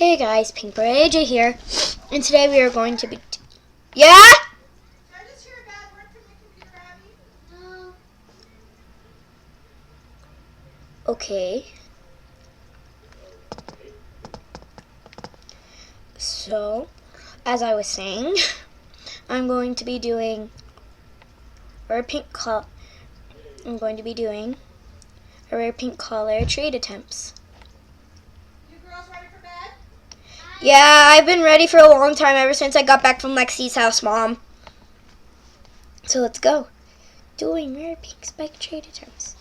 Hey guys, Pink Boy AJ here, and today we are going to be. Yeah? Did I just hear a bad word from your computer, Abby? No. Okay. So, as I was saying, I'm going to be doing rare pink color. I'm going to be doing a rare pink color trade attempts. You girls ready for bed? Yeah, I've been ready for a long time, ever since I got back from Lexi's house, Mom. So let's go. Doing rare pink spike trade attempts.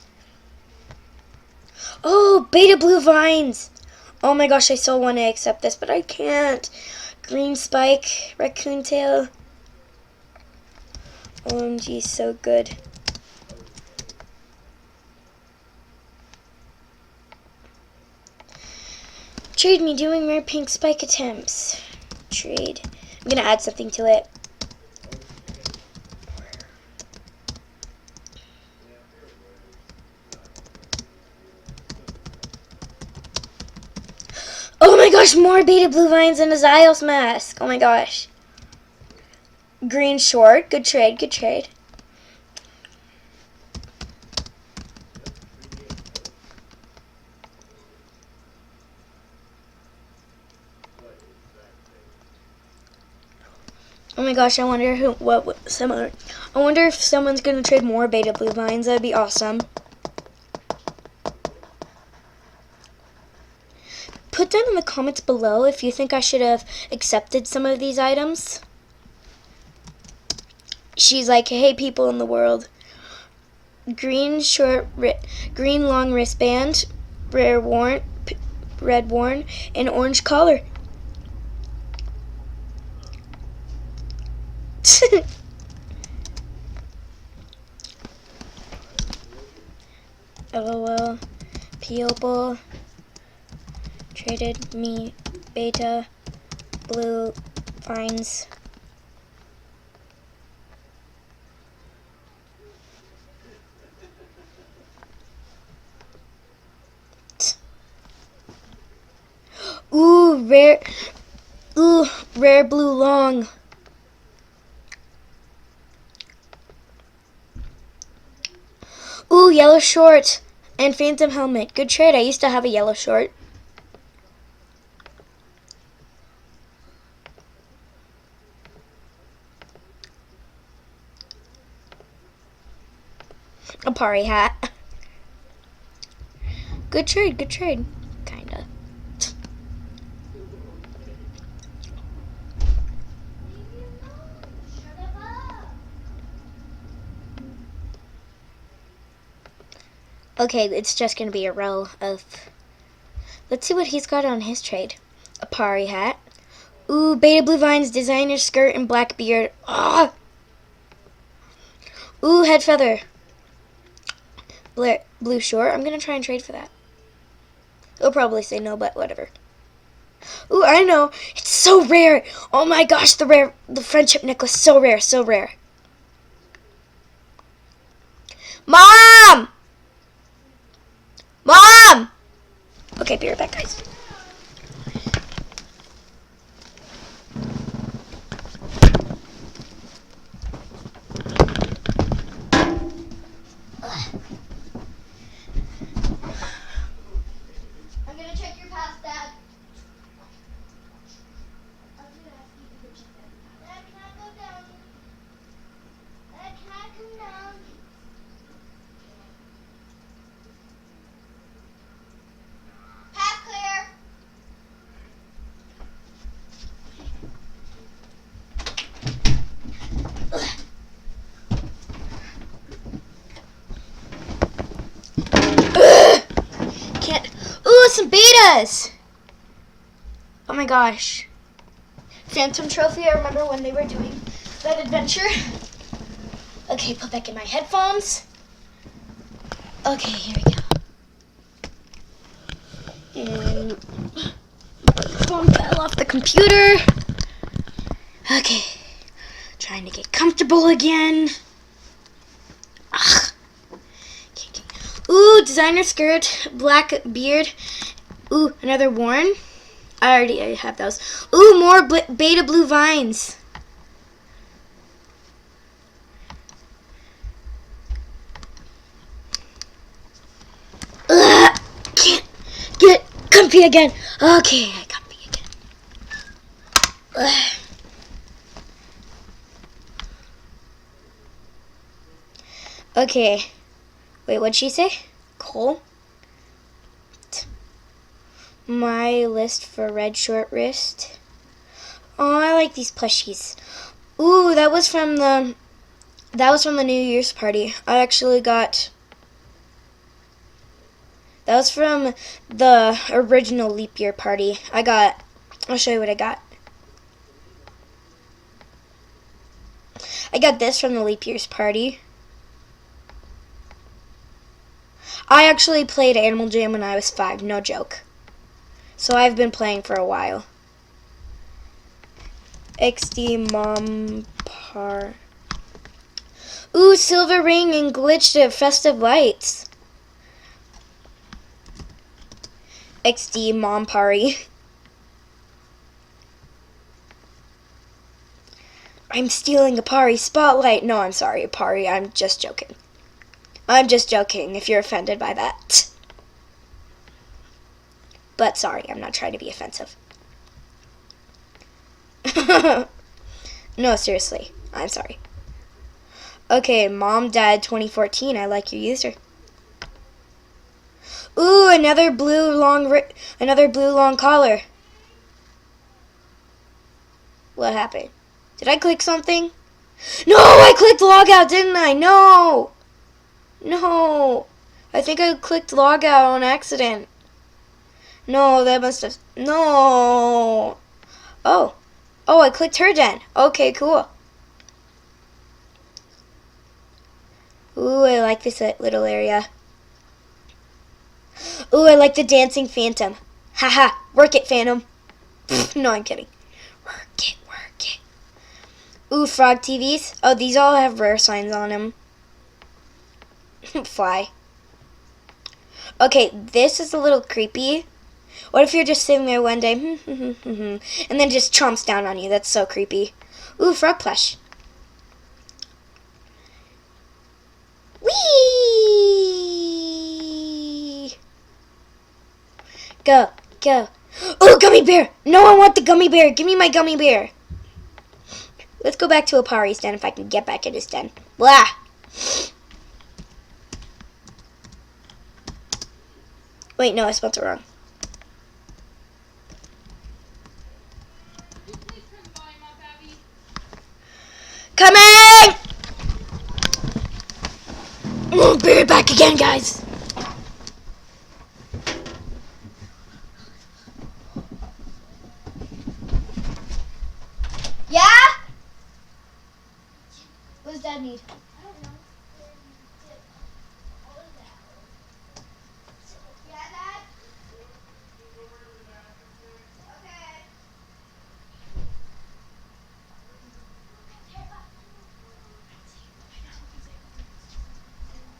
Oh, beta blue vines. Oh my gosh, I so want to accept this, but I can't. Green spike, raccoon tail. OMG, so good. Trade me doing rare pink spike attempts. Trade. I'm gonna add something to it. Oh my gosh, more beta blue vines and a Zyos mask. Oh my gosh. Green short. Good trade, good trade. Oh my gosh, I wonder I wonder if someone's gonna trade more beta blue vines. That'd be awesome. Put down in the comments below if you think I should have accepted some of these items. She's like, hey people in the world. Green green long wristband, red worn, and orange collar. LOL. P-Opal. Traded me beta blue vines. Ooh, rare blue long. Ooh, yellow short and phantom helmet. Good trade. I used to have a yellow short. A party hat. Good trade, kinda. Okay, it's just gonna be a row of. Let's see what he's got on his trade. A party hat. Ooh, beta blue vines, designer skirt, and black beard. Ah. Ooh, head feather. Blue short. I'm gonna try and trade for that. He'll probably say no, but whatever. Ooh, I know. It's so rare. Oh my gosh, the friendship necklace, so rare, so rare. Mom! Mom! Okay, be right back, guys. I'm gonna check your pass, Dad. Dad, can I go down? Dad, can I come down? Pass clear. Can't. Ooh, some betas! Oh my gosh. Phantom trophy, I remember when they were doing that adventure. Okay, put back in my headphones. Okay, here we go. And phone fell off the computer. Okay, trying to get comfortable again. Ugh. Ooh, designer skirt, black beard. Ooh, another worn. I have those. Ooh, more beta blue vines. Ugh, can't get comfy again. Okay, I comfy again. Ugh. Okay. Wait, what'd she say? Cole? My list for red short wrist. Oh, I like these plushies. Ooh, that was from the New Year's party. I actually got. That was from the original leap year party. I'll show you what I got. I got this from the leap year's party. I actually played Animal Jam when I was 5, no joke. So I've been playing for a while. XD Mom Par. Ooh, silver ring and glitched festive lights. XD Mom Pari. I'm stealing a Pari spotlight. No, I'm sorry, Pari. I'm just joking. I'm just joking if you're offended by that. But sorry, I'm not trying to be offensive. No, seriously. I'm sorry. Okay, Mom Dad 2014. I like your user. Ooh, another blue long collar. What happened? Did I click something? No, I clicked log out, didn't I? No. No. I think I clicked log out on accident. No, that must have... No. Oh. Oh, I clicked her den. Okay, cool. Ooh, I like this little area. Ooh, I like the dancing phantom. Haha, work it, phantom. No, I'm kidding. Work it, work it. Ooh, frog TVs. Oh, these all have rare signs on them. Fly. Okay, this is a little creepy. What if you're just sitting there one day, and then just chomps down on you? That's so creepy. Ooh, frog plush. Whee! Go, go. Ooh, gummy bear! No, I want the gummy bear. Give me my gummy bear. Let's go back to Apari's den if I can get back in his den. Blah! Wait, no, I spelled it wrong. Coming! Be right back again, guys. Yeah? What does Dad need? I don't know. Yeah, Dad? Okay.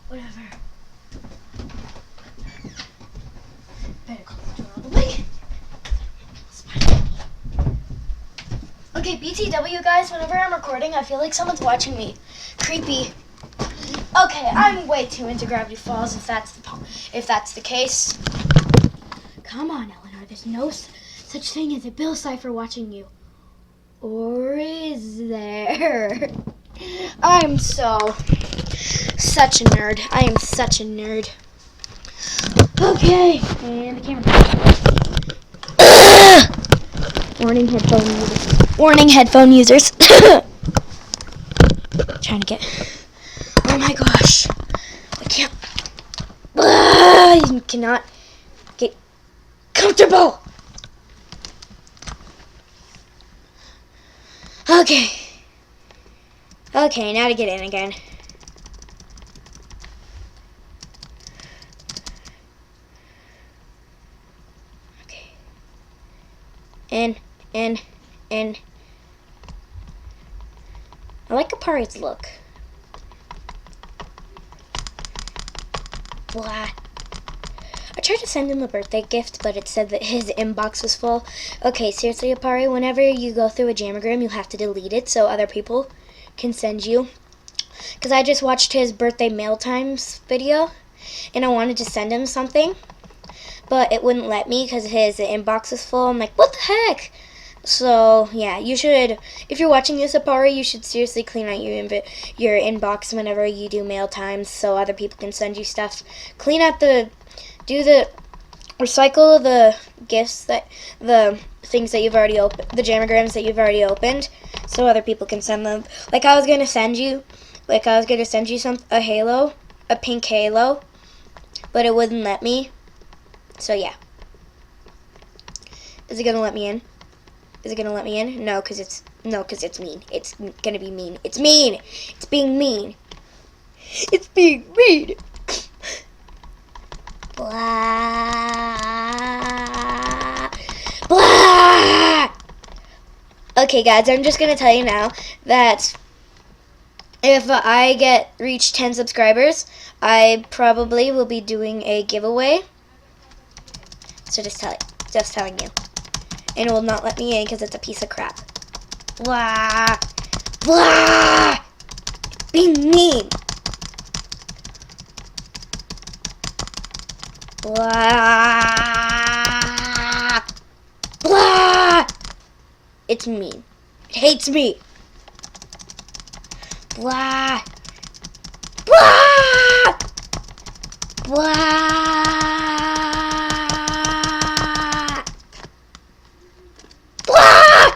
Whatever. Better close the door all the way. Okay, BTW guys, whenever I'm recording, I feel like someone's watching me. Creepy. Okay, I'm way too into Gravity Falls if that's the case. Come on, Eleanor, there's no such thing as a Bill Cipher watching you. Or is there? I'm such a nerd. I am such a nerd. Okay, and the camera. Warning headphone users. Warning headphone users. Trying to get. Oh my gosh. I can't. You cannot get comfortable. Okay. Okay, now to get in again. Okay. In. I like Apari's look. Blah. I tried to send him a birthday gift, but it said that his inbox was full. Okay, seriously, Apari, whenever you go through a Jamagram, you have to delete it so other people can send you. Because I just watched his birthday mail times video, and I wanted to send him something, but it wouldn't let me because his inbox is full. I'm like, what the heck? So, yeah, you should, if you're watching this, Apari, you should seriously clean out your inbox whenever you do mail times so other people can send you stuff. Recycle the gifts the things that you've already opened, the Jamagrams that you've already opened, so other people can send them. Like I was gonna send you a halo, a pink halo, but it wouldn't let me. So yeah. Is it gonna let me in? Is it gonna let me in? No, cause it's mean. It's gonna be mean. It's mean. It's being mean. It's being mean. Blah. Blah. Okay, guys, I'm just gonna tell you now that if I reach 10 subscribers, I probably will be doing a giveaway. So just telling you. And it will not let me in because it's a piece of crap. Blah. Blah. Be mean. Blah. Blah. It's mean. It hates me. Blah. Blah. Blah. Blah.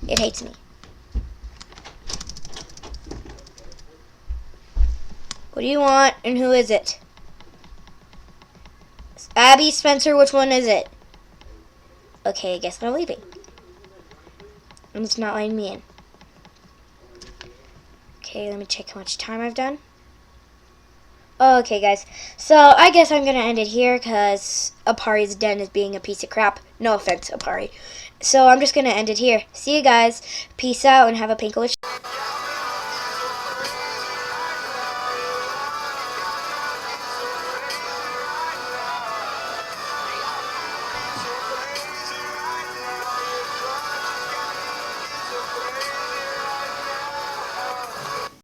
It hates me. What do you want and who is it? Abby, Spencer, which one is it? Okay, I guess I'm leaving. And it's not letting me in. Okay, let me check how much time I've done. Okay, guys. So, I guess I'm going to end it here because Apari's den is being a piece of crap. No offense, Apari. So, I'm just going to end it here. See you guys. Peace out and have a pinkless